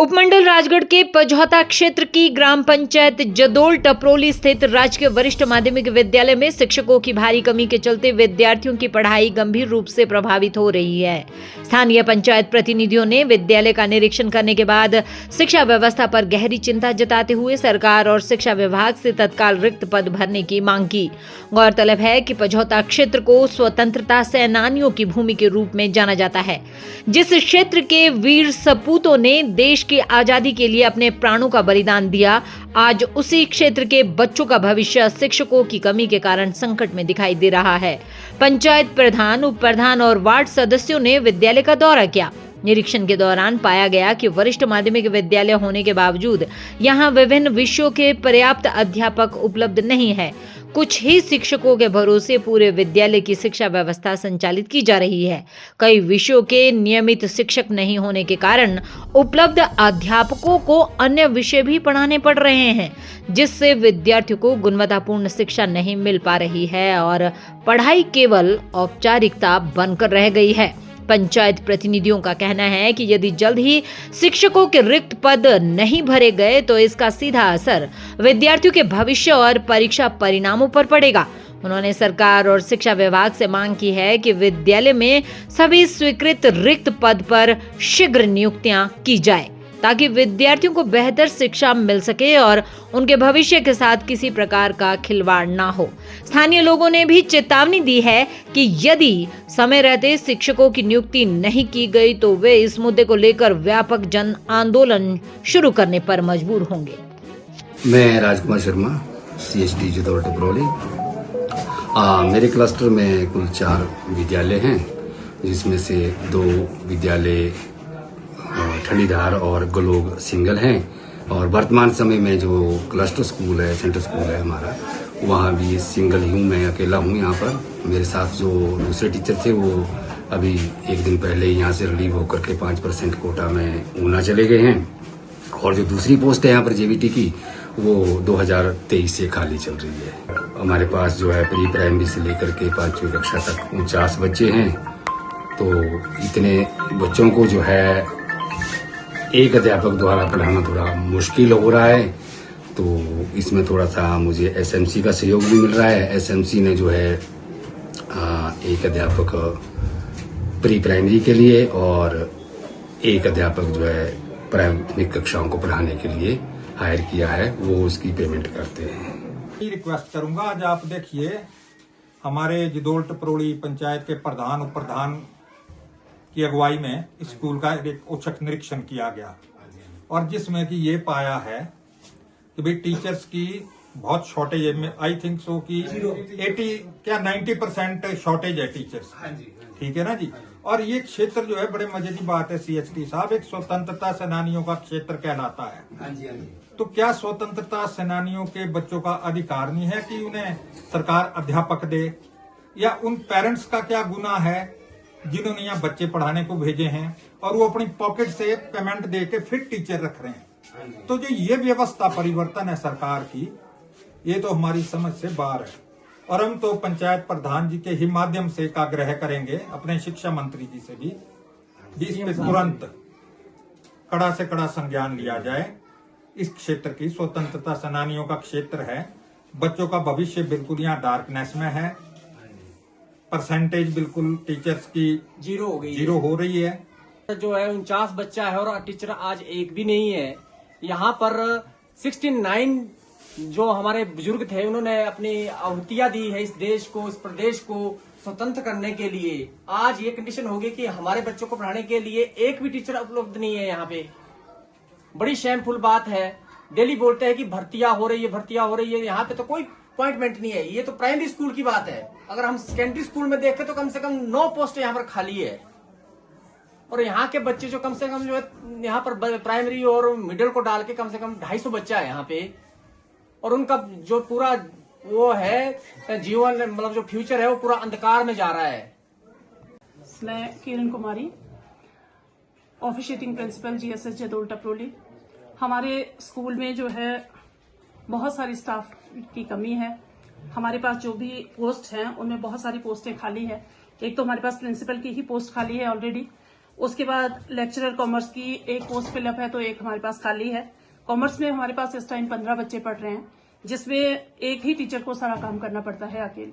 उपमंडल राजगढ़ के पझौता क्षेत्र की ग्राम पंचायत जदोल टपरोली स्थित राजकीय वरिष्ठ माध्यमिक विद्यालय में शिक्षकों की भारी कमी के चलते विद्यार्थियों की पढ़ाई गंभीर रूप से प्रभावित हो रही है। स्थानीय पंचायत प्रतिनिधियों ने विद्यालय का निरीक्षण करने के बाद शिक्षा व्यवस्था पर गहरी चिंता जताते हुए सरकार और शिक्षा विभाग से तत्काल रिक्त पद भरने की मांग की। गौरतलब है कि पझौता क्षेत्र को स्वतंत्रता सेनानियों की भूमि के रूप में जाना जाता है, जिस क्षेत्र के वीर सपूतों ने देश की आजादी के लिए अपने प्राणों का बलिदान दिया। आज उसी क्षेत्र के बच्चों का भविष्य शिक्षकों की कमी के कारण संकट में दिखाई दे रहा है। पंचायत प्रधान, उप प्रधान और वार्ड सदस्यों ने विद्यालय का दौरा किया। निरीक्षण के दौरान पाया गया कि वरिष्ठ माध्यमिक विद्यालय होने के बावजूद यहां विभिन्न विषयों के पर्याप्त अध्यापक उपलब्ध नहीं है। कुछ ही शिक्षकों के भरोसे पूरे विद्यालय की शिक्षा व्यवस्था संचालित की जा रही है। कई विषयों के नियमित शिक्षक नहीं होने के कारण उपलब्ध अध्यापकों को अन्य विषय भी पढ़ाने पड़ रहे हैं, जिससे विद्यार्थियों को गुणवत्तापूर्ण शिक्षा नहीं मिल पा रही है और पढ़ाई केवल औपचारिकता बनकर रह गई है। पंचायत प्रतिनिधियों का कहना है कि यदि जल्द ही शिक्षकों के रिक्त पद नहीं भरे गए तो इसका सीधा असर विद्यार्थियों के भविष्य और परीक्षा परिणामों पर पड़ेगा। उन्होंने सरकार और शिक्षा विभाग से मांग की है कि विद्यालय में सभी स्वीकृत रिक्त पद पर शीघ्र नियुक्तियां की जाए, ताकि विद्यार्थियों को बेहतर शिक्षा मिल सके और उनके भविष्य के साथ किसी प्रकार का खिलवाड़ ना हो। स्थानीय लोगों ने भी चेतावनी दी है कि यदि समय रहते शिक्षकों की नियुक्ति नहीं की गई तो वे इस मुद्दे को लेकर व्यापक जन आंदोलन शुरू करने पर मजबूर होंगे। मैं राजकुमार शर्मा, CHD जदोल टपरोली। मेरे क्लस्टर में कुल 4 विद्यालय हैं, जिसमें से 2 विद्यालय ठंडीधार और गलोग सिंगल हैं, और वर्तमान समय में जो क्लस्टर स्कूल है, सेंटर स्कूल है हमारा, वहाँ भी सिंगल ही हूँ। मैं अकेला हूँ यहाँ पर। मेरे साथ जो दूसरे टीचर थे वो अभी एक दिन पहले यहाँ से रिलीव होकर के 5% कोटा में ऊना चले गए हैं, और जो दूसरी पोस्ट है यहाँ पर JVT की, वो 2023 से खाली चल रही है। हमारे पास जो है प्री प्राइमरी से लेकर के 5वीं कक्षा तक 49 बच्चे हैं। तो इतने बच्चों को जो है एक अध्यापक द्वारा पढ़ाना थोड़ा मुश्किल हो रहा है, तो इसमें थोड़ा सा मुझे SMC का सहयोग भी मिल रहा है। SMC ने जो है एक अध्यापक प्री प्राइमरी के लिए और एक अध्यापक जो है प्राथमिक कक्षाओं को पढ़ाने के लिए हायर किया है, वो उसकी पेमेंट करते हैं। रिक्वेस्ट करूंगा, आज आप देखिए हमारे जदोल टपरोली पंचायत के प्रधान, उप प्रधान की अगुवाई में स्कूल का एक औचक निरीक्षण किया गया, और जिसमें कि ये पाया है कि भाई टीचर्स की बहुत शॉर्टेज है। आई थिंक सो कि 90% शॉर्टेज है टीचर्स। ठीक है ना जी। और ये क्षेत्र जो है, बड़े मजे की बात है CHD साहब, एक स्वतंत्रता सेनानियों का क्षेत्र कहलाता है। तो क्या स्वतंत्रता सेनानियों के बच्चों का अधिकार नहीं है कि उन्हें सरकार अध्यापक दे? या उन पेरेंट्स का क्या गुनाह है जिन्होंने यहाँ बच्चे पढ़ाने को भेजे हैं और वो अपनी पॉकेट से पेमेंट दे के फिर टीचर रख रहे हैं? तो जो ये व्यवस्था परिवर्तन है सरकार की, ये तो हमारी समझ से बाहर है। और हम तो पंचायत प्रधान जी के ही माध्यम से एक आग्रह करेंगे अपने शिक्षा मंत्री जी से भी, इस पे तुरंत कड़ा से कड़ा संज्ञान लिया जाए। इस क्षेत्र की स्वतंत्रता सेनानियों का क्षेत्र है, बच्चों का भविष्य बिल्कुल यहाँ डार्कनेस में है। परसेंटेज बिल्कुल टीचर्स की जीरो हो रही है। जो है 49 बच्चा है और टीचर आज एक भी नहीं है। यहाँ पर 69 जो हमारे बुजुर्ग थे, उन्होंने अपनी आहुतियां दी है इस देश को, इस प्रदेश को स्वतंत्र करने के लिए। आज ये कंडीशन होगी कि हमारे बच्चों को पढ़ाने के लिए एक भी टीचर उपलब्ध नहीं है। यहाँ पे बड़ी शेमफुल बात है। डेली बोलते हैं कि भर्तियां हो रही है, भर्तियां हो रही है, यहाँ पे तो कोई अपॉइंटमेंट नहीं है। ये तो प्राइमरी स्कूल की बात है। अगर हम सेकेंडरी स्कूल में देखें तो कम से कम 9 पोस्ट यहाँ पर खाली है, और यहाँ के बच्चे जो कम से कम जो है यहाँ पर प्राइमरी और मिडिल को डाल के कम से कम 250 बच्चा है यहाँ पे, और उनका जो पूरा वो है जीवन, मतलब जो फ्यूचर है वो पूरा अंधकार में जा रहा है। मैं Kiran Kumari, officiating principal GSS जदोल टपरोली। हमारे स्कूल में जो है बहुत सारी स्टाफ की कमी है। हमारे पास जो भी पोस्ट हैं उनमें बहुत सारी पोस्टें खाली है। एक तो हमारे पास प्रिंसिपल की ही पोस्ट खाली है ऑलरेडी, उसके बाद लेक्चरर कॉमर्स की एक पोस्ट फिलअप है, तो एक हमारे पास खाली है। कॉमर्स में हमारे पास इस टाइम 15 बच्चे पढ़ रहे हैं, जिसमें एक ही टीचर को सारा काम करना पड़ता है अकेले।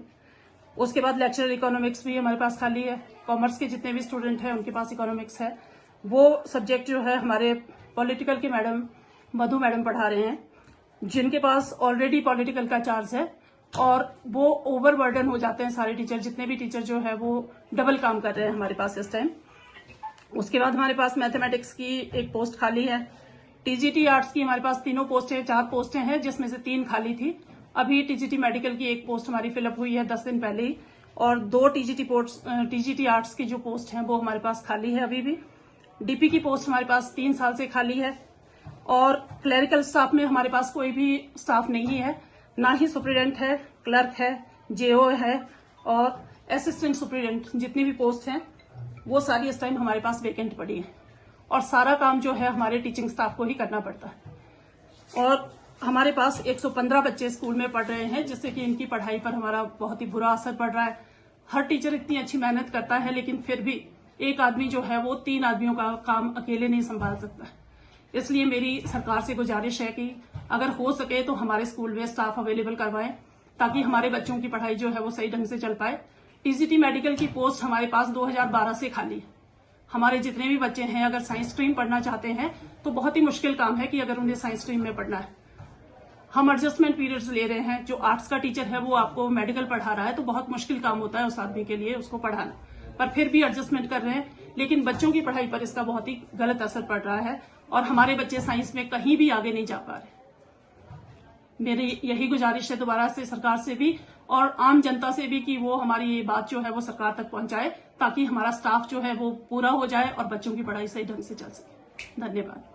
उसके बाद लेक्चरर इकोनॉमिक्स भी हमारे पास खाली है। कॉमर्स के जितने भी स्टूडेंट हैं उनके पास इकोनॉमिक्स है। वो सब्जेक्ट जो है हमारे पॉलिटिकल के मैडम मधु मैडम पढ़ा रहे हैं, जिनके पास ऑलरेडी पॉलिटिकल का चार्ज है और वो ओवरबर्डन हो जाते हैं। सारे टीचर, जितने भी टीचर जो है वो डबल काम कर रहे हैं हमारे पास इस टाइम। उसके बाद हमारे पास मैथमेटिक्स की एक पोस्ट खाली है। टीजीटी आर्ट्स की हमारे पास तीनों पोस्टें, 4 पोस्टें हैं, जिसमें से 3 खाली थी। अभी टीजीटी मेडिकल की एक पोस्ट हमारी फिलअप हुई है 10 दिन पहले ही, और 2 टीजीटी आर्ट्स की जो पोस्ट हैं वो हमारे पास खाली है अभी भी। डीपी की पोस्ट हमारे पास 3 साल से खाली है। और क्लरिकल स्टाफ में हमारे पास कोई भी स्टाफ नहीं है, ना ही सुप्रीडेंट है, क्लर्क है, जेओ है और असिस्टेंट सुप्रीडेंट। जितनी भी पोस्ट हैं वो सारी इस टाइम हमारे पास वेकेंट पड़ी है और सारा काम जो है हमारे टीचिंग स्टाफ को ही करना पड़ता है। और हमारे पास 115 बच्चे स्कूल में पढ़ रहे हैं, जिससे कि इनकी पढ़ाई पर हमारा बहुत ही बुरा असर पड़ रहा है। हर टीचर इतनी अच्छी मेहनत करता है, लेकिन फिर भी एक आदमी जो है वो 3 आदमियों का काम अकेले नहीं संभाल सकता। इसलिए मेरी सरकार से गुजारिश है कि अगर हो सके तो हमारे स्कूल में स्टाफ अवेलेबल करवाएं, ताकि हमारे बच्चों की पढ़ाई जो है वो सही ढंग से चल पाए। टीजीटी मेडिकल की पोस्ट हमारे पास 2012 से खाली है। हमारे जितने भी बच्चे हैं अगर साइंस स्ट्रीम पढ़ना चाहते हैं तो बहुत ही मुश्किल काम है कि अगर उन्हें साइंस स्ट्रीम में पढ़ना है। हम एडजस्टमेंट पीरियड्स ले रहे हैं। जो आर्ट्स का टीचर है वो आपको मेडिकल पढ़ा रहा है, तो बहुत मुश्किल काम होता है उस आदमी के लिए उसको पढ़ाना, पर फिर भी एडजस्टमेंट कर रहे हैं। लेकिन बच्चों की पढ़ाई पर इसका बहुत ही गलत असर पड़ रहा है और हमारे बच्चे साइंस में कहीं भी आगे नहीं जा पा रहे। मेरी यही गुजारिश है दोबारा से सरकार से भी और आम जनता से भी कि वो हमारी ये बात जो है वो सरकार तक पहुंचाए, ताकि हमारा स्टाफ जो है वो पूरा हो जाए और बच्चों की पढ़ाई सही ढंग से चल सके। धन्यवाद।